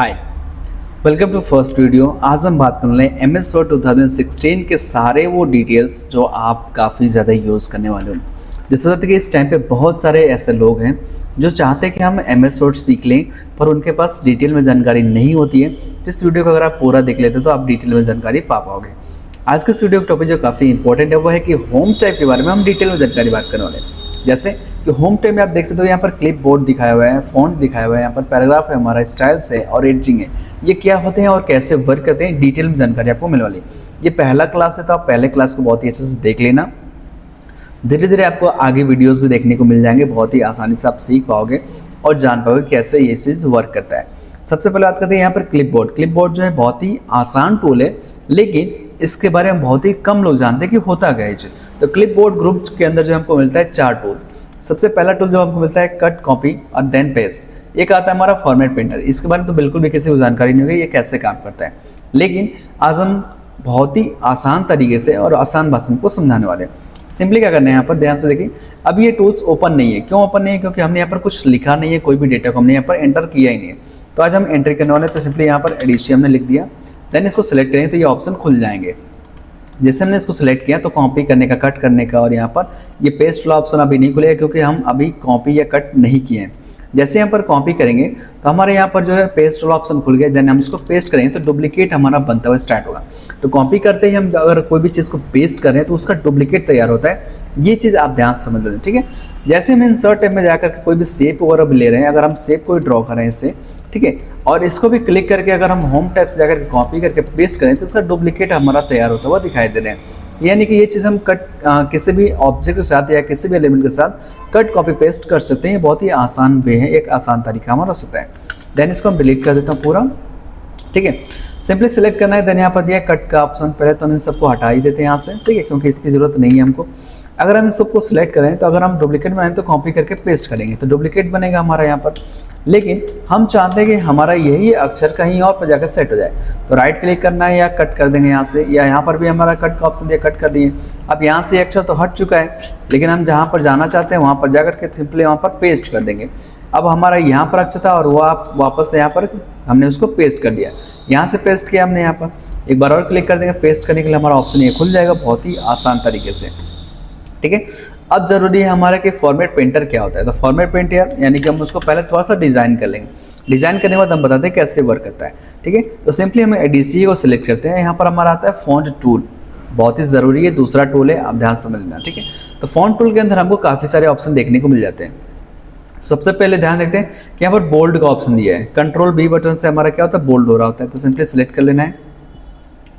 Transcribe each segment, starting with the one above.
Hi, welcome to first video. आज हम बात करने वाले हैं MS वर्ड 2016 के सारे वो डिटेल्स जो आप काफ़ी ज़्यादा यूज़ करने वाले हो। जिस वजह कि इस टाइम पे बहुत सारे ऐसे लोग हैं जो चाहते हैं कि हम MS वर्ड सीख लें, पर उनके पास डिटेल में जानकारी नहीं होती है। जिस वीडियो को अगर आप पूरा देख लेते तो आप डिटेल में जानकारी पा पाओगे। आज के इस वीडियो का टॉपिक जो काफ़ी इंपॉर्टेंट है वो है कि होम टाइप के बारे में हम डिटेल में जानकारी बात करने वाले हैं। जैसे कि होम टाइप में आप देख सकते हो, यहाँ पर क्लिप बोर्ड दिखाया हुआ है, फॉन्ट दिखाया हुआ है, यहाँ पर पैराग्राफ है, हमारा स्टाइल्स है और एडिटिंग है। ये क्या होते हैं और कैसे वर्क करते हैं, डिटेल में जानकारी आपको मिलने वाली है। ये पहला क्लास है तो आप पहले क्लास को बहुत ही अच्छे से देख लेना। धीरे धीरे आपको आगे वीडियोस भी देखने को मिल जाएंगे, बहुत ही आसानी से आप सीख पाओगे और जान पाओगे कैसे ये चीज़ वर्क करता है। सबसे पहले बात करते हैं यहाँ पर क्लिप बोर्ड जो है बहुत ही आसान टूल है, लेकिन इसके बारे में बहुत ही कम लोग जानते हैं कि होता क्या है। तो क्लिप बोर्ड ग्रुप के अंदर जो हमको मिलता है 4 टूल्स। सबसे पहला टूल जो हमको मिलता है कट, कॉपी और देन पेस्ट। एक आता है हमारा फॉर्मेट पेंटर। इसके बारे में तो बिल्कुल भी किसी को जानकारी नहीं होगी ये कैसे काम करता है, लेकिन आज हम बहुत ही आसान तरीके से और आसान भाषा में को समझाने वाले हैं। सिंपली क्या करना है, यहाँ पर ध्यान से देखिए। अब ये टूल्स ओपन नहीं है। क्यों ओपन नहीं है? क्योंकि हमने यहाँ पर कुछ लिखा नहीं है, कोई भी डेटा को हमने यहाँ पर एंटर किया ही नहीं है। तो आज हम एंट्री करने वाले हैं, तो सिंपली यहाँ पर एडिशन हमने लिख दिया, देन इसको सिलेक्ट करेंगे तो ये ऑप्शन खुल जाएंगे। जैसे हमने इसको सिलेक्ट किया तो कॉपी करने का, कट करने का, और यहाँ पर ये पेस्ट वाला ऑप्शन अभी नहीं खुलेगा क्योंकि हम अभी कॉपी या कट नहीं किए हैं। जैसे यहाँ पर कॉपी करेंगे तो हमारे यहाँ पर जो है पेस्ट वाला ऑप्शन खुल गया। देन हम इसको पेस्ट करेंगे तो डुप्लीकेट हमारा बनता हुआ स्टार्ट होगा। तो कॉपी करते ही हम अगर कोई भी चीज़ को पेस्ट कर रहे हैं तो उसका डुप्लीकेट तैयार होता है। ये चीज़ आप ध्यान से समझ लें, ठीक है। जैसे हम इंसर्ट टैब में जाकर के कोई भी शेप वगैरह भी ले रहे हैं, अगर हम शेप को ड्रॉ कर रहे हैं इससे, ठीक है, और इसको भी क्लिक करके अगर हम होम टैब से जाकर कॉपी करके पेस्ट करें तो इसका डुप्लीकेट हमारा तैयार होता हुआ दिखाई दे रहे हैं। यानी कि ये चीज़ हम किसी भी ऑब्जेक्ट के साथ या किसी भी एलिमेंट के साथ कट, कॉपी, पेस्ट कर सकते हैं। ये बहुत ही आसान वे है, एक आसान तरीका हमारा होता है। देन इसको हम डिलीट कर देता हूँ पूरा, ठीक है। सिंपली सिलेक्ट करना है, देन यहाँ पर दिया कट का ऑप्शन। पहले तो हम इन सबको हटा ही देते हैं यहाँ से, ठीक है, क्योंकि इसकी ज़रूरत नहीं है हमको। अगर हम इस सबको सिलेक्ट करें तो अगर हम डुप्लीकेट बनाएं तो कॉपी करके पेस्ट करेंगे तो डुप्लीकेट बनेगा हमारा यहाँ पर। लेकिन हम चाहते हैं कि हमारा यही अक्षर कहीं और पर जाकर सेट हो जाए, तो राइट क्लिक करना है या कट कर देंगे यहाँ से, या यहाँ पर भी हमारा कट का ऑप्शन दिया, कट कर दिए। अब यहाँ से अक्षर तो हट चुका है, लेकिन हम जहाँ पर जाना चाहते हैं वहाँ पर जाकर के सिंपली वहाँ पर पेस्ट कर देंगे। अब हमारा यहाँ पर अक्षर था और वो आप वापस यहाँ पर हमने उसको पेस्ट कर दिया। यहाँ से पेस्ट किया हमने, यहाँ पर एक बार और क्लिक कर देंगे, पेस्ट करने के लिए हमारा ऑप्शन ये खुल जाएगा बहुत ही आसान तरीके से, ठीक है। अब जरूरी है हमारा कि फॉर्मेट पेंटर क्या होता है। तो फॉर्मेट पेंटर यानी कि हम उसको पहले थोड़ा सा डिज़ाइन कर लेंगे। डिज़ाइन करने के बाद हम बताते हैं कैसे वर्क करता है, ठीक है। तो सिंपली हम ADC को सिलेक्ट करते हैं। यहाँ पर हमारा आता है फॉन्ट टूल, बहुत ही ज़रूरी है, दूसरा टूल है, आप ध्यान समझना, ठीक है। तो फॉन्ट टूल के अंदर हमको काफ़ी सारे ऑप्शन देखने को मिल जाते हैं। सबसे पहले ध्यान देखते हैं कि यहाँ पर बोल्ड का ऑप्शन दिया है। Ctrl+B बटन से हमारा क्या होता है, बोल्ड हो रहा होता है। तो सिंपली सिलेक्ट कर लेना है,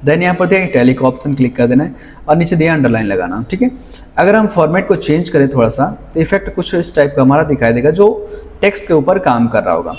देन यहाँ पर दिया इटैलिक ऑप्शन क्लिक कर देना है और नीचे दिया अंडरलाइन लगाना, ठीक है। अगर हम फॉर्मेट को चेंज करें थोड़ा सा तो इफेक्ट कुछ इस टाइप का हमारा दिखाई देगा जो टेक्स्ट के ऊपर काम कर रहा होगा,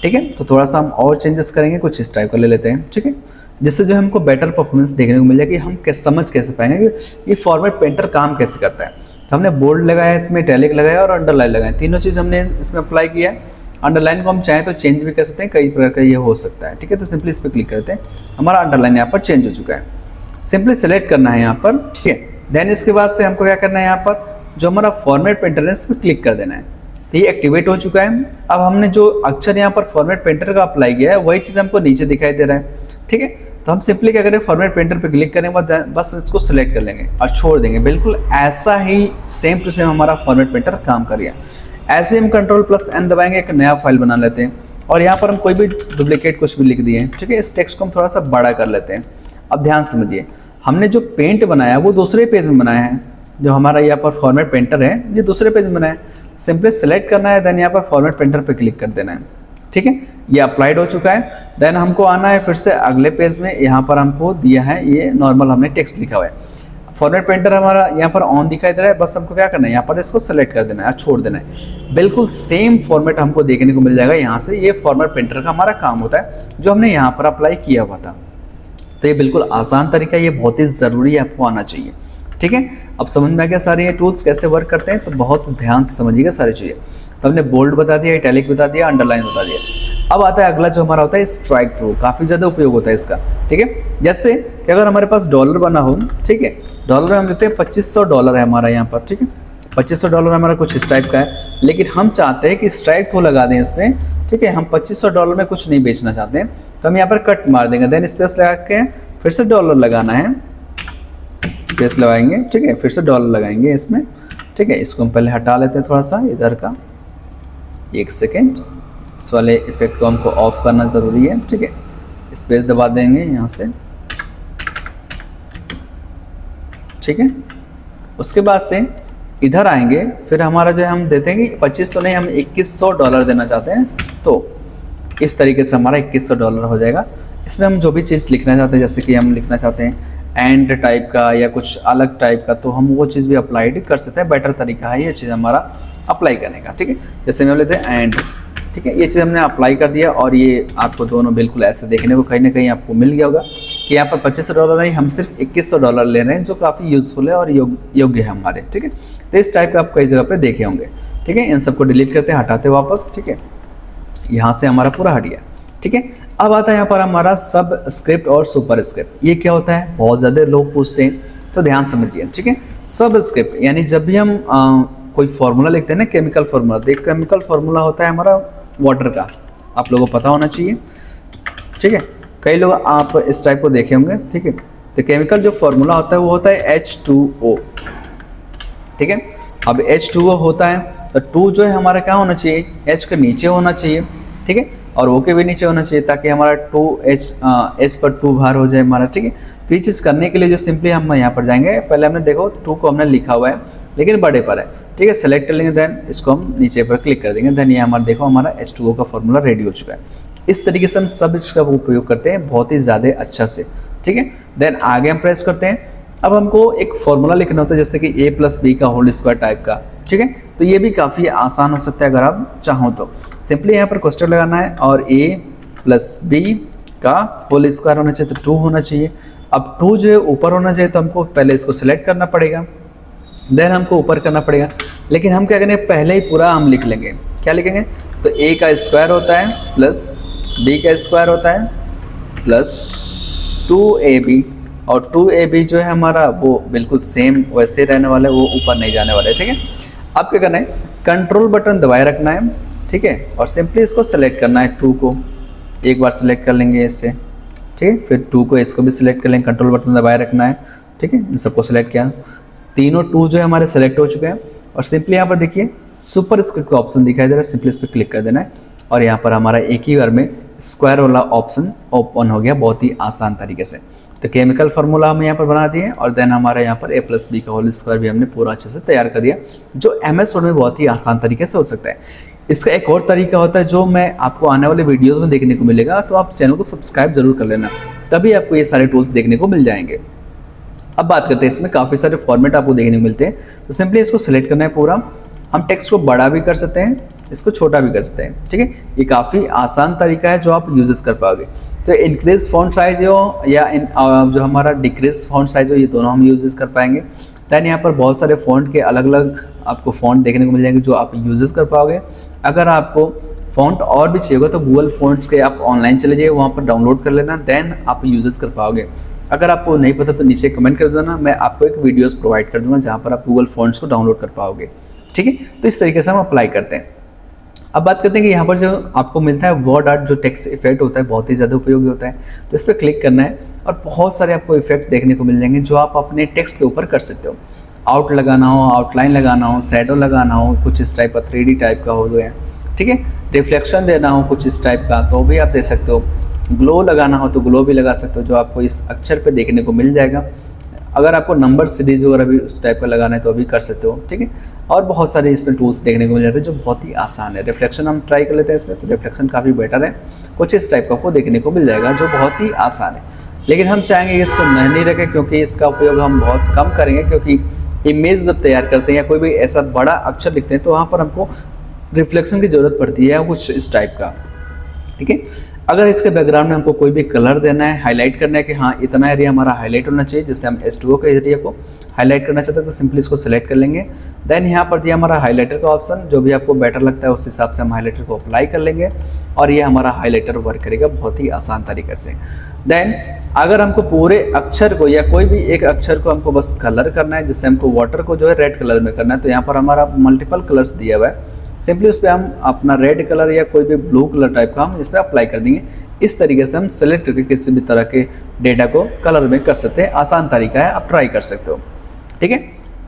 ठीक है। तो थोड़ा सा हम और चेंजेस करेंगे, कुछ इस टाइप का ले लेते हैं, ठीक है, जिससे जो हमको बेटर परफॉर्मेंस देखने को मिल जाए कि हम समझ कैसे पाएंगे कि ये फॉर्मेट पेंटर काम कैसे करता है। तो हमने बोल्ड लगाया, इसमें इटैलिक लगाया और अंडरलाइन लगाया, तीनों चीज़ हमने इसमें अप्लाई किया है। अंडरलाइन को हम चाहें तो चेंज भी कर सकते हैं, कई प्रकार का ये हो सकता है, ठीक है। तो सिंपली इस पर क्लिक करते हैं, हमारा अंडरलाइन यहाँ पर चेंज हो चुका है। सिंपली सेलेक्ट करना है यहाँ पर, ठीक है। देन इसके बाद से हमको क्या करना है, यहाँ पर जो हमारा फॉर्मेट पेंटर है इस पर क्लिक कर देना है। तो ये एक्टिवेट हो चुका है। अब हमने जो अक्षर यहाँ पर फॉर्मेट पेंटर का अप्लाई किया है वही चीज़ हमको नीचे दिखाई दे रहा है, ठीक है। तो हम सिंपली क्या करें, फॉर्मेट पेंटर पर क्लिक करने के बाद बस इसको सिलेक्ट कर लेंगे और छोड़ देंगे। बिल्कुल ऐसा ही सेम टू सेम हमारा फॉर्मेट पेंटर काम कर रहा है। ऐसे हम Ctrl+N दबाएंगे, एक नया फाइल बना लेते हैं और यहाँ पर हम कोई भी डुप्लीकेट कुछ भी लिख दिए हैं, ठीक है। इस टेक्स्ट को हम थोड़ा सा बड़ा कर लेते हैं। अब ध्यान समझिए, हमने जो पेंट बनाया वो दूसरे पेज में बनाया है। जो हमारा यहाँ पर फॉर्मेट पेंटर है ये दूसरे पेज में बनाया है। सिंपली सेलेक्ट करना है, देन यहाँ पर फॉर्मेट पेंटर पर क्लिक कर देना है, ठीक है। ये अप्लाइड हो चुका है। देन हमको आना है फिर से अगले पेज में, यहाँ पर हमको दिया है ये नॉर्मल हमने टेक्स्ट लिखा हुआ है। फॉर्मेट पेंटर हमारा यहाँ पर ऑन दिखाई दे रहा है, बस हमको क्या करना है, यहाँ पर इसको सेलेक्ट कर देना है और छोड़ देना है। बिल्कुल सेम फॉर्मेट हमको देखने को मिल जाएगा यहाँ से। ये फॉर्मेट पेंटर का हमारा काम होता है जो हमने यहाँ पर अप्लाई किया हुआ था। तो ये बिल्कुल आसान तरीका, ये बहुत ही ज़रूरी है, आपको आना चाहिए, ठीक है। अब समझ में आ गया सारे ये टूल्स कैसे वर्क करते हैं, तो बहुत ध्यान से समझिएगा सारी चीज़ें। तो हमने बोल्ड बता दिया, इटैलिक बता दिया, अंडरलाइन बता दिया। अब आता है अगला जो हमारा होता है स्ट्राइक थ्रू, काफ़ी ज़्यादा उपयोग होता है इसका, ठीक है। जैसे कि अगर हमारे पास डॉलर बना हो, ठीक है, डॉलर में हम लेते हैं $2500 है हमारा यहाँ पर, ठीक है। $2500 हमारा कुछ इस टाइप का है, लेकिन हम चाहते हैं कि स्ट्राइक थ्रू लगा दें इसमें ठीक है, हम $2500 में कुछ नहीं बेचना चाहते हैं, तो हम यहाँ पर कट मार देंगे, देन स्पेस लगा के फिर से डॉलर लगाना है, स्पेस लगाएंगे, ठीक है, फिर से डॉलर लगाएंगे इसमें, ठीक है। इसको हम पहले हटा लेते हैं थोड़ा सा इधर का, 1 सेकेंड, इस वाले इफेक्ट को हमको ऑफ करना ज़रूरी है, ठीक है। स्पेस दबा देंगे यहाँ से, ठीक है। उसके बाद से इधर आएंगे, फिर हमारा जो है हम देते हैं कि 2500 नहीं, हम $2100 देना चाहते हैं, तो इस तरीके से हमारा $2100 हो जाएगा। इसमें हम जो भी चीज़ लिखना चाहते हैं, जैसे कि हम लिखना चाहते हैं एंड टाइप का या कुछ अलग टाइप का, तो हम वो चीज़ भी अप्लाई कर सकते हैं। बेटर तरीका है ये चीज़ हमारा अप्लाई करने का, ठीक है। जैसे हम लेते हैं एंड, ठीक है, ये चीज़ हमने अप्लाई कर दिया और ये आपको दोनों बिल्कुल ऐसे देखने को कहीं ना कहीं आपको मिल गया होगा कि यहाँ पर $2500 नहीं, हम सिर्फ $2100 ले रहे हैं, जो काफ़ी यूज़फुल है और योग्य है हमारे, ठीक है। तो इस टाइप का आप कई जगह पे देखे होंगे, ठीक है। इन सबको डिलीट करते हैं, हटाते वापस, ठीक है। यहाँ से हमारा पूरा हट गया, ठीक है। अब आता है यहाँ पर हमारा सब स्क्रिप्ट और सुपर स्क्रिप्ट। ये क्या होता है, बहुत ज़्यादा लोग पूछते हैं, तो ध्यान समझिए, ठीक है। सब स्क्रिप्ट यानी जब भी हम कोई फार्मूला लिखते हैं ना, केमिकल फार्मूला, तो एक केमिकल फार्मूला होता है हमारा वाटर का, आप लोगों को पता होना चाहिए, ठीक है। कई लोग आप इस टाइप को देखे होंगे, ठीक है। तो केमिकल जो फार्मूला होता है वो होता है H2O, ठीक है। अब H2O होता है तो 2 जो है हमारा क्या होना चाहिए, H के नीचे होना चाहिए, ठीक है, और O के भी नीचे होना चाहिए, ताकि हमारा 2H पर 2 भार हो जाए हमारा, ठीक है। तो ये चीज़ करने के लिए जो सिंपली हम यहाँ पर जाएंगे, पहले हमने देखो 2 को हमने लिखा हुआ है लेकिन बड़े पर है, ठीक है, सेलेक्ट कर लेंगे, देन इसको हम नीचे पर क्लिक कर देंगे, देन ये हमारा देखो हमारा H2O का फॉर्मूला रेडी हो चुका है। इस तरीके से हम सब इसका उपयोग करते हैं बहुत ही ज़्यादा अच्छा से, ठीक है। देन आगे हम प्रेस करते हैं। अब हमको एक फॉर्मूला लिखना होता है, जैसे कि A+B का होल स्क्वायर टाइप का, ठीक है। तो ये भी काफ़ी आसान हो सकता है अगर आप चाहो तो। सिंपली यहाँ पर क्वेश्चन लगाना है और A+B का होल स्क्वायर होना चाहिए, तो 2 होना चाहिए। अब 2 जो है ऊपर होना चाहिए, तो हमको पहले इसको सिलेक्ट करना पड़ेगा, देन हमको ऊपर करना पड़ेगा। लेकिन हम क्या करेंगे, पहले ही पूरा हम लिख लेंगे। क्या लिखेंगे, तो A का स्क्वायर होता है प्लस B का स्क्वायर होता है प्लस 2AB, और 2AB जो है हमारा वो बिल्कुल सेम वैसे रहने वाला है, वो ऊपर नहीं जाने वाला है, ठीक है। अब क्या करना है, कंट्रोल बटन दबाए रखना है, ठीक है, और सिंपली इसको सेलेक्ट करना है। 2 को एक बार सेलेक्ट कर लेंगे इससे, ठीक है, फिर 2 को इसको भी सिलेक्ट कर लेंगे, कंट्रोल बटन दबाए रखना है, ठीक है। इन सबको सेलेक्ट किया, तीनों 2 जो है हमारे सेलेक्ट हो चुके हैं, और सिंपली यहाँ पर देखिए सुपर स्क्रिप्ट का ऑप्शन दिखाई दे रहा है, सिंपली इस पर क्लिक कर देना है, और यहाँ पर हमारा एक ही बार में स्क्वायर वाला ऑप्शन ओपन हो गया बहुत ही आसान तरीके से। तो केमिकल फार्मूला हम यहाँ पर बना दिए, और देन हमारा यहाँ पर A+B का होल स्क्वायर भी हमने पूरा अच्छे से तैयार कर दिया, जो MS वर्ड में बहुत ही आसान तरीके से हो सकता है। इसका एक और तरीका होता है जो मैं आपको आने वाले वीडियोज़ में देखने को मिलेगा, तो आप चैनल को सब्सक्राइब जरूर कर लेना, तभी आपको ये सारे टूल्स देखने को मिल जाएंगे। अब बात करते हैं, इसमें काफ़ी सारे फॉर्मेट आपको देखने को मिलते हैं, तो सिंपली इसको सिलेक्ट करना है पूरा। हम टेक्स्ट को बड़ा भी कर सकते हैं, इसको छोटा भी कर सकते हैं, ठीक है। ये काफ़ी आसान तरीका है जो आप यूजेस कर पाओगे। तो इंक्रीज फॉन्ट साइज हो या जो हमारा डिक्रीज फॉन्ट साइज हो, ये दोनों हम यूजेस कर पाएंगे। दैन यहाँ पर बहुत सारे फॉन्ट के अलग अलग आपको फॉन्ट देखने को मिल जाएंगे जो आप यूजेस कर पाओगे। अगर आपको फॉन्ट और भी चाहिए होगा तो गूगल फॉन्ट्स के आप ऑनलाइन चले जाइए, वहाँ पर डाउनलोड कर लेना, देन आप यूजेस कर पाओगे। अगर आपको नहीं पता तो नीचे कमेंट कर देना, मैं आपको एक वीडियोस प्रोवाइड कर दूंगा जहाँ पर आप गूगल फॉन्ट्स को डाउनलोड कर पाओगे, ठीक है। तो इस तरीके से हम अप्लाई करते हैं। अब बात करते हैं कि यहाँ पर जो आपको मिलता है वर्ड आर्ट, जो टेक्स्ट इफेक्ट होता है, बहुत ही ज़्यादा उपयोगी होता है। तो इस पर क्लिक करना है और बहुत सारे आपको इफेक्ट्स देखने को मिल जाएंगे जो आप अपने टेक्स्ट के ऊपर कर सकते हो। आउट लगाना हो, आउटलाइन लगाना हो, शैडो लगाना हो, कुछ इस टाइप का 3D टाइप का हो गया, ठीक है, रिफ्लेक्शन देना हो कुछ इस टाइप का तो भी आप दे सकते हो, ग्लो लगाना हो तो ग्लो भी लगा सकते हो, जो आपको इस अक्षर पे देखने को मिल जाएगा। अगर आपको नंबर सीरीज वगैरह भी उस टाइप का लगाना है तो अभी कर सकते हो, ठीक है। और बहुत सारे इसमें टूल्स देखने को मिल जाते हैं जो बहुत ही आसान है। रिफ्लेक्शन हम ट्राई कर लेते हैं इसमें, तो रिफ्लेक्शन काफ़ी बेटर है, कुछ इस टाइप का आपको देखने को मिल जाएगा जो बहुत ही आसान है। लेकिन हम चाहेंगे कि इसको नहीं रखें, क्योंकि इसका उपयोग हम बहुत कम करेंगे, क्योंकि इमेज जब तैयार करते हैं या कोई भी ऐसा बड़ा अक्षर लिखते हैं तो वहाँ पर हमको रिफ्लेक्शन की ज़रूरत पड़ती है, कुछ इस टाइप का, ठीक है। अगर इसके बैकग्राउंड में हमको कोई भी कलर देना है, हाईलाइट करना है कि हाँ इतना एरिया हमारा हाईलाइट होना चाहिए, जैसे हम H2O के एरिया को हाईलाइट करना चाहते हैं, तो सिंपली इसको सिलेक्ट कर लेंगे। देन यहाँ पर दिया हमारा हाईलाइटर का ऑप्शन, जो भी आपको बेटर लगता है उस हिसाब से हम हाईलाइटर को अप्लाई कर लेंगे और ये हमारा हाईलाइटर वर्क करेगा बहुत ही आसान तरीके से। देन अगर हमको पूरे अक्षर को या कोई भी एक अक्षर को हमको बस कलर करना है, जैसे हमको वाटर को जो है रेड कलर में करना है, तो यहाँ पर हमारा मल्टीपल कलर्स दिया हुआ है, सिंपली उस पर हम अपना रेड कलर या कोई भी ब्लू कलर टाइप का हम इस पर अप्लाई कर देंगे। इस तरीके से हम सेलेक्ट करके किसी भी तरह के डेटा को कलर में कर सकते हैं। आसान तरीका है, आप ट्राई कर सकते हो। ठीक है,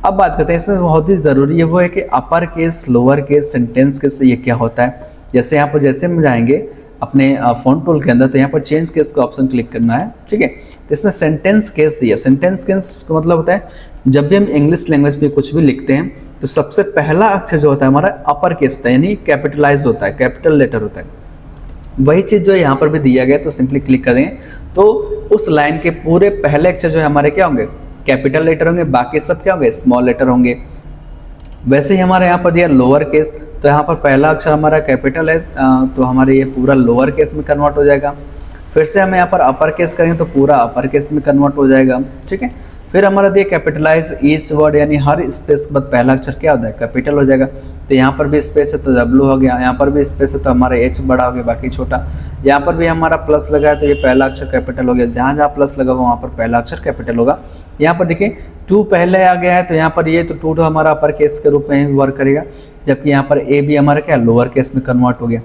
अब बात करते हैं इसमें बहुत ही ज़रूरी है वो है कि upper case, lower case, sentence case ये क्या होता है। जैसे यहाँ पर जैसे हम जाएंगे अपने फ़ॉन्ट टूल के अंदर तो यहाँ पर चेंज केस का ऑप्शन क्लिक करना है। ठीक है, तो इसमें सेंटेंस केस दिया। सेंटेंस केस का मतलब होता है जब भी हम इंग्लिश लैंग्वेज में कुछ भी लिखते हैं तो सबसे पहला अक्षर जो होता है हमारा अपर केस होता है, यानी कैपिटलाइज होता है, कैपिटल लेटर होता है। वही चीज़ जो है यहाँ पर भी दिया गया, तो सिंपली क्लिक कर देंगे तो उस लाइन के पूरे पहले अक्षर जो है हमारे क्या होंगे, कैपिटल लेटर होंगे, बाकी सब क्या होंगे, स्मॉल लेटर होंगे। वैसे ही हमारे यहाँ पर दिया लोअर केस, तो यहाँ पर पहला अक्षर हमारा कैपिटल है तो हमारे ये पूरा लोअर केस में कन्वर्ट हो जाएगा। फिर से हम यहाँ पर अपर केस करेंगे तो पूरा अपर केस में कन्वर्ट हो जाएगा। ठीक है, फिर हमारा दिया कैपिटलाइज ईच वर्ड, यानी हर स्पेस के बाद पहला अक्षर क्या होता है, कैपिटल हो जाएगा। तो यहाँ पर भी स्पेस है तो डब्ल्यू हो गया, यहाँ पर भी स्पेस है तो हमारा एच बड़ा हो गया, बाकी छोटा। यहाँ पर भी हमारा प्लस लगा है तो ये पहला अक्षर कैपिटल हो गया, जहाँ जहाँ प्लस लगा होगा वहाँ पर पहला अक्षर कैपिटल होगा। यहाँ पर देखिए टू पहले आ गया है तो यहाँ पर ये तो टू हमारा अपर केस के रूप में ही वर्क करेगा, जबकि यहाँ पर ए भी हमारा क्या लोअर केस में कन्वर्ट हो गया।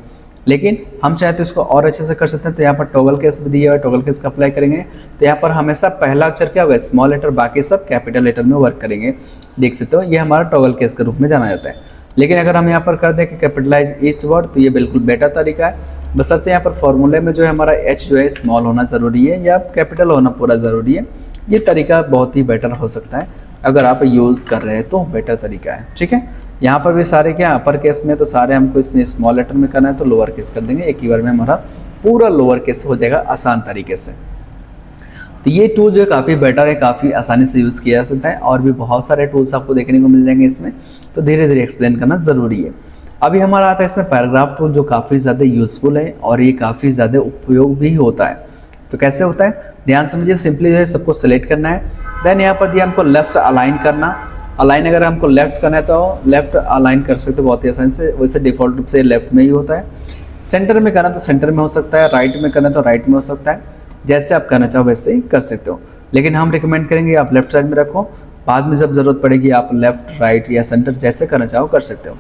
लेकिन हम चाहे तो इसको और अच्छे से कर सकते हैं, तो यहाँ पर टॉगल केस भी दिया हुआ है, टॉगल केस का अप्लाई करेंगे तो यहाँ पर हमेशा पहला अक्षर क्या होगा, स्मॉल लेटर, बाकी सब कैपिटल लेटर में वर्क करेंगे। देख सकते हो ये हमारा टॉगल केस के रूप में जाना जाता है। लेकिन अगर हम यहाँ पर कर दें कि कैपिटलाइज ईच वर्ड तो ये बिल्कुल बेटर तरीका है, बशर्ते यहाँ पर फॉर्मूले में जो है हमारा एच जो है स्मॉल होना ज़रूरी है या कैपिटल होना पूरा ज़रूरी है। ये तरीका बहुत ही बेटर हो सकता है अगर आप यूज़ कर रहे हैं तो बेटर तरीका है। ठीक है, यहाँ पर भी सारे क्या अपर केस में, तो सारे हमको इसमें स्मॉल लेटर में करना है तो लोअर केस कर देंगे, एक ही बार में हमारा पूरा लोअर केस हो जाएगा आसान तरीके से। तो ये टूल जो है काफ़ी बेटर है, काफ़ी आसानी से यूज़ किया जा सकता है और भी बहुत सारे टूल्स आपको देखने को मिल जाएंगे इसमें, तो धीरे धीरे एक्सप्लेन करना ज़रूरी है। अभी हमारा आता है इसमें पैराग्राफ टूल, जो काफ़ी ज़्यादा यूज़फुल है और ये काफ़ी ज़्यादा उपयोग भी होता है। तो कैसे होता है, ध्यान समझिए। सिंपली जो है सबको सेलेक्ट करना है, देन यहाँ पर दिया हमको लेफ्ट अलाइन करना। अलाइन अगर हमको लेफ्ट करना है तो लेफ्ट अलाइन कर सकते हैं बहुत ही आसानी से, वैसे डिफ़ॉल्ट रूप से लेफ्ट में ही होता है। सेंटर में करना तो सेंटर में हो सकता है, राइट में करना तो राइट में हो सकता है, जैसे आप करना चाहो वैसे ही कर सकते हो। लेकिन हम रिकमेंड करेंगे आप लेफ्ट साइड में रखो, बाद में जब ज़रूरत पड़ेगी आप लेफ्ट, राइट या सेंटर जैसे करना चाहो कर सकते हो।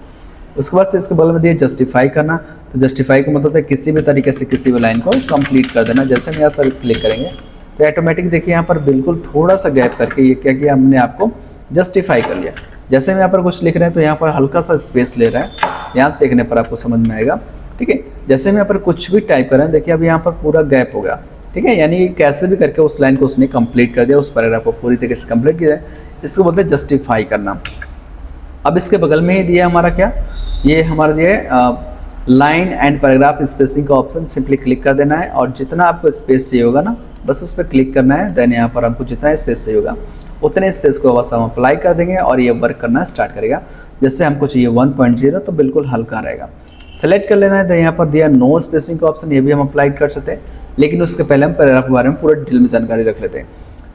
उसके बाद इसके बगल में दिए जस्टिफाई करना, तो जस्टिफाई का मतलब है किसी भी तरीके से किसी भी लाइन को कंप्लीट कर देना। जैसे हम यहाँ पर क्लिक करेंगे तो ऑटोमेटिक देखिए यहाँ पर बिल्कुल थोड़ा सा गैप करके ये क्या किया हमने आपको जस्टिफाई कर लिया। जैसे हम यहाँ पर कुछ लिख रहे हैं तो यहाँ पर हल्का सा स्पेस ले रहा है, यहाँ से देखने पर आपको समझ में आएगा। ठीक है, जैसे हम यहाँ पर कुछ भी टाइप कर रहे हैं देखिए अब यहाँ पर पूरा गैप हो गया। ठीक है, यानी कैसे भी करके उस लाइन को उसने कंप्लीट कर दिया, उस पैराग्राफ को पूरी तरीके से कंप्लीट किया है, इसको बोलते हैं जस्टिफाई करना। अब इसके बगल में ही दिया हमारा क्या, ये हमारा दिया है लाइन एंड पैराग्राफ स्पेसिंग का ऑप्शन। सिंपली क्लिक कर देना है और जितना आपको स्पेस चाहिए होगा ना बस उस पर क्लिक करना है। देन यहाँ पर हमको जितना स्पेस चाहिए होगा उतने स्पेस को बस हम अप्लाई कर देंगे और ये वर्क करना स्टार्ट करेगा। जैसे हमको चाहिए 1.0 तो बिल्कुल हल्का रहेगा, सेलेक्ट कर लेना है। तो यहाँ पर दिया नो स्पेसिंग का ऑप्शन, ये भी हम अप्लाई कर सकते हैं, लेकिन उसके पहले हम पैराग्राफ के बारे में पूरा डिटेल में जानकारी रख लेते हैं।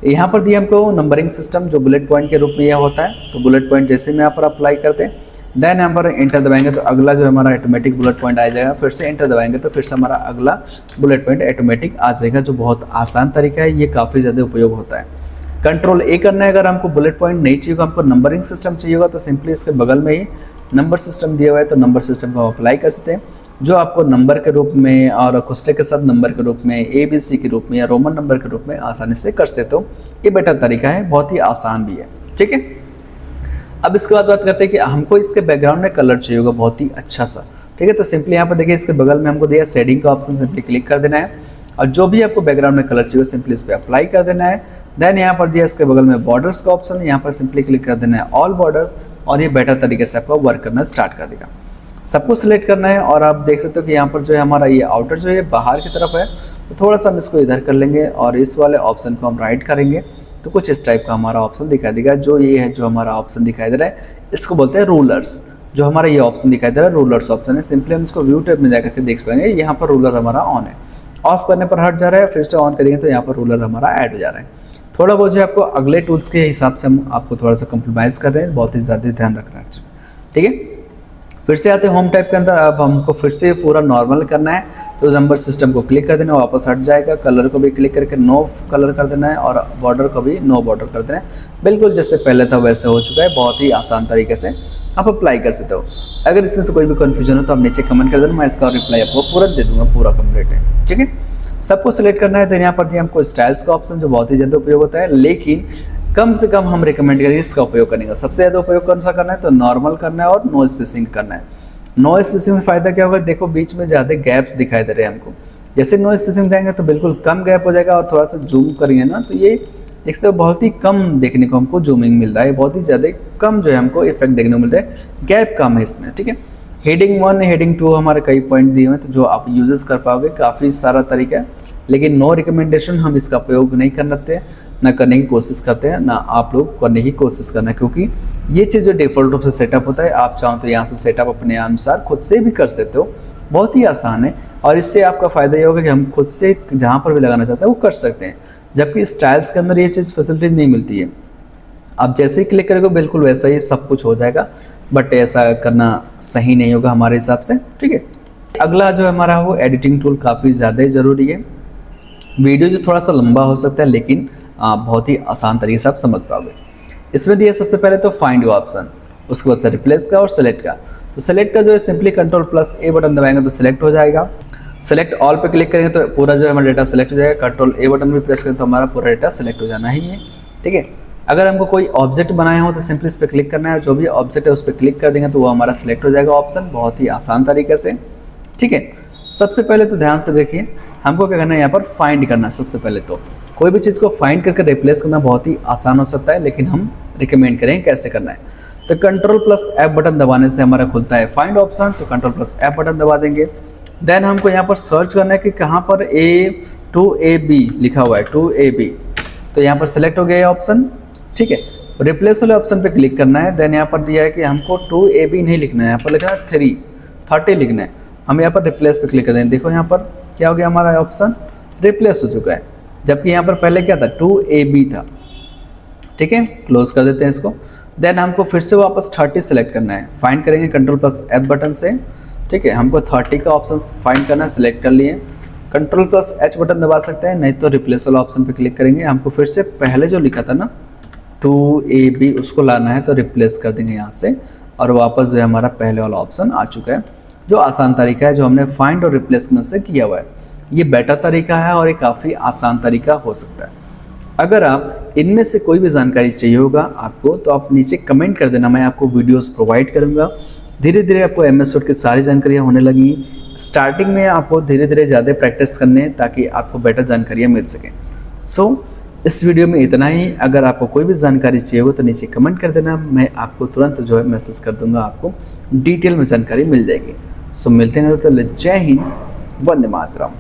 यहाँ पर दिया हमको नंबरिंग सिस्टम, जो बुलेट पॉइंट के रूप में यह होता है। तो बुलेट पॉइंट जैसे में यहाँ पर अप्लाई करते हैं, देन यहाँ पर एंटर दबाएंगे तो अगला जो हमारा ऑटोमेटिक बुलेट पॉइंट आ जाएगा। फिर से एंटर दबाएंगे तो फिर से हमारा अगला बुलेट पॉइंट ऑटोमेटिक आ जाएगा, जो बहुत आसान तरीका है, ये काफ़ी ज़्यादा उपयोग होता है। कंट्रोल ए करना है, अगर हमको बुलेट पॉइंट नहीं चाहिए, हमको नंबरिंग सिस्टम चाहिए होगा तो सिंपली इसके बगल में ही नंबर सिस्टम दिया हुआ है, तो नंबर सिस्टम को अप्लाई कर सकते हैं, जो आपको नंबर के रूप में और कोष्टक के साथ नंबर के रूप में, ABC के रूप में या रोमन नंबर के रूप में आसानी से कर सकते हो। ये बेटर तरीका है, बहुत ही आसान भी है। ठीक है, अब इसके बाद बात करते हैं कि हमको इसके बैकग्राउंड में कलर चाहिए होगा बहुत ही अच्छा सा। ठीक है, तो सिंपली यहाँ पर देखिए इसके बगल में हमको दिया शेडिंग का ऑप्शन, सिंपली क्लिक कर देना है और जो भी आपको बैकग्राउंड में कलर चाहिए सिंपली इस पर अप्लाई कर देना है। देन यहाँ पर दिया इसके बगल में बॉर्डर्स का ऑप्शन, यहाँ पर सिंपली क्लिक कर देना है ऑल बॉर्डर्स और ये बेटर तरीके से आपका वर्क करना स्टार्ट कर देगा। सबको सिलेक्ट करना है और आप देख सकते हो कि यहाँ पर जो है हमारा ये आउटर जो है बाहर की तरफ है, तो थोड़ा सा हम इसको इधर कर लेंगे और इस वाले ऑप्शन को हम राइट करेंगे तो कुछ इस टाइप का हमारा ऑप्शन दिखाई देगा। जो ये है, जो हमारा ऑप्शन दिखाई दे रहा है, इसको बोलते हैं रूलर्स। जो हमारा ये ऑप्शन दिखाई दे रहा है रूलर्स ऑप्शन है, सिंपली हम इसको व्यू टैब में जाकर के देख पाएंगे। यहाँ पर रूलर हमारा ऑन है, ऑफ करने पर हट जा रहा है, फिर से ऑन करेंगे तो यहाँ पर रूलर हमारा ऐड हो जा रहा है। थोड़ा बहुत जो आपको अगले टूल्स के हिसाब से हम आपको थोड़ा सा कंप्रोमाइज़ कर रहे हैं, बहुत ही ज़्यादा ध्यान रखना है। ठीक है, फिर से आते हैं होम टाइप के अंदर। अब हमको फिर से पूरा नॉर्मल करना है, तो नंबर सिस्टम को क्लिक कर देना, वापस हट जाएगा। कलर को भी क्लिक करके नो कलर कर देना है और बॉर्डर को भी नो बॉर्डर कर देना है। बिल्कुल जैसे पहले था वैसे हो चुका है, बहुत ही आसान तरीके से आप अप्लाई कर सकते हो। अगर इसमें से कोई भी कन्फ्यूजन हो तो आप नीचे कमेंट कर देना, मैं इसका रिप्लाई आपको तुरंत दे दूंगा, पूरा कंप्लीट है। ठीक है, सबको सिलेक्ट करना है। तो यहाँ पर दिया हमको स्टाइल्स का ऑप्शन, जो बहुत ही ज़्यादा उपयोग होता है, लेकिन कम से कम हम रिकमेंड करेंगे इसका उपयोग करने का। सबसे ज़्यादा उपयोग कौन सा करना है, तो नॉर्मल करना है और नो स्पेसिंग करना है। नो स्पेसिंग से फ़ायदा क्या होगा, देखो बीच में ज़्यादा गैप्स दिखाई दे रहे हैं हमको। जैसे नो स्पेसिंग जाएंगे तो बिल्कुल कम गैप हो जाएगा, और थोड़ा सा जूम करेंगे ना तो ये देख सकते हो बहुत ही कम देखने को हमको जूमिंग मिल रहा है, बहुत ही ज़्यादा कम जो है हमको इफेक्ट देखने को मिल रहा है, गैप कम है इसमें। ठीक है, हेडिंग 1 हेडिंग 2 हमारे कई पॉइंट दिए हुए हैं, तो जो आप यूजेस कर पाओगे, काफ़ी सारा तरीका है, लेकिन नो रिकमेंडेशन हम इसका प्रयोग नहीं करते हैं, ना करने की कोशिश करते हैं, ना आप लोग करने की कोशिश करना, क्योंकि ये चीज़ जो डिफ़ॉल्ट रूप से सेटअप होता है, आप चाहो तो यहाँ से सेटअप अपने अनुसार खुद से भी कर सकते हो, बहुत ही आसान है। और इससे आपका फ़ायदा ये होगा कि हम खुद से जहाँ पर भी लगाना चाहते हैं वो कर सकते हैं, जबकि स्टाइल्स के अंदर ये चीज़ फैसिलिटी नहीं मिलती है। आप जैसे ही क्लिक करोगे बिल्कुल वैसा ही सब कुछ हो जाएगा, बट ऐसा करना सही नहीं होगा हमारे हिसाब से। ठीक है, अगला जो हमारा वो एडिटिंग टूल काफ़ी ज़्यादा ज़रूरी है। वीडियो जो थोड़ा सा लंबा हो सकता है, लेकिन बहुत ही आसान तरीके से आप समझ पाओगे। इसमें दिया सबसे पहले तो फाइंड योर ऑप्शन, उसके बाद से रिप्लेस का और सेलेक्ट का। तो सेलेक्ट का जो है सिंपली Ctrl+A बटन दबाएंगे तो सिलेक्ट हो जाएगा। सेलेक्ट ऑल पे क्लिक करेंगे तो पूरा जो है हमारा डेटा सेलेक्ट हो जाएगा। Ctrl+A बटन भी प्रेस करें तो हमारा पूरा डेटा सेलेक्ट हो जाना ही है। ठीक है, अगर हमको कोई ऑब्जेक्ट बनाया हो तो सिंपली इस पर क्लिक करना है, जो भी ऑब्जेक्ट है उस पर क्लिक कर देंगे तो वो हमारा सेलेक्ट हो जाएगा ऑप्शन, बहुत ही आसान तरीके से। ठीक है, सबसे पहले तो ध्यान से देखिए, हमको क्या करना है, यहाँ पर फाइंड करना है। सबसे पहले तो कोई भी चीज़ को फाइंड करके रिप्लेस करना बहुत ही आसान हो सकता है, लेकिन हम रिकमेंड करेंगे कैसे करना है। तो Ctrl+F बटन दबाने से हमारा खुलता है फाइंड ऑप्शन, तो Ctrl+F बटन दबा देंगे। देन हमको यहाँ पर सर्च करना है कि कहाँ पर A2AB लिखा हुआ है, 2AB, तो यहाँ पर सेलेक्ट हो गया ये ऑप्शन। ठीक है, रिप्लेस वाले ऑप्शन पे क्लिक करना है। देन यहाँ पर दिया है कि हमको 2AB नहीं लिखना है, यहाँ पर लिखना है 30 लिखना है। हम यहाँ पर रिप्लेस पे क्लिक कर देंगे, देखो यहाँ पर क्या हो गया, हमारा ऑप्शन रिप्लेस हो चुका है, जबकि यहाँ पर पहले क्या था, 2AB था। ठीक है, क्लोज कर देते हैं इसको। देन हमको फिर से वापस 30 सेलेक्ट करना है, फाइंड करेंगे Ctrl+F बटन से। ठीक है, हमको 30 का ऑप्शन फाइंड करना है, सिलेक्ट कर लिए। Ctrl+H बटन दबा सकते हैं, नहीं तो रिप्लेस वाला ऑप्शन पे क्लिक करेंगे। हमको फिर से पहले जो लिखा था ना 2AB, उसको लाना है, तो रिप्लेस कर देंगे यहाँ से, और वापस जो है हमारा पहले वाला ऑप्शन आ चुका है। जो आसान तरीका है जो हमने फाइंड और रिप्लेसमेंट से किया हुआ है, ये बेटर तरीका है और ये काफ़ी आसान तरीका हो सकता है। अगर आप इनमें से कोई भी जानकारी चाहिए होगा आपको, तो आप नीचे कमेंट कर देना, मैं आपको वीडियोस प्रोवाइड करूंगा। धीरे धीरे आपको MS वर्ड की सारी जानकारियाँ होने लगेंगी। स्टार्टिंग में आपको धीरे धीरे ज़्यादा प्रैक्टिस करने हैं ताकि आपको बेटर जानकारियाँ मिल सकें। सो इस वीडियो में इतना ही। अगर आपको कोई भी जानकारी चाहिए हो तो नीचे कमेंट कर देना, मैं आपको तुरंत जो है मैसेज कर दूंगा, आपको डिटेल में जानकारी मिल जाएगी। सो मिलते हैं, तो जय हिंद, वंदे मातरम।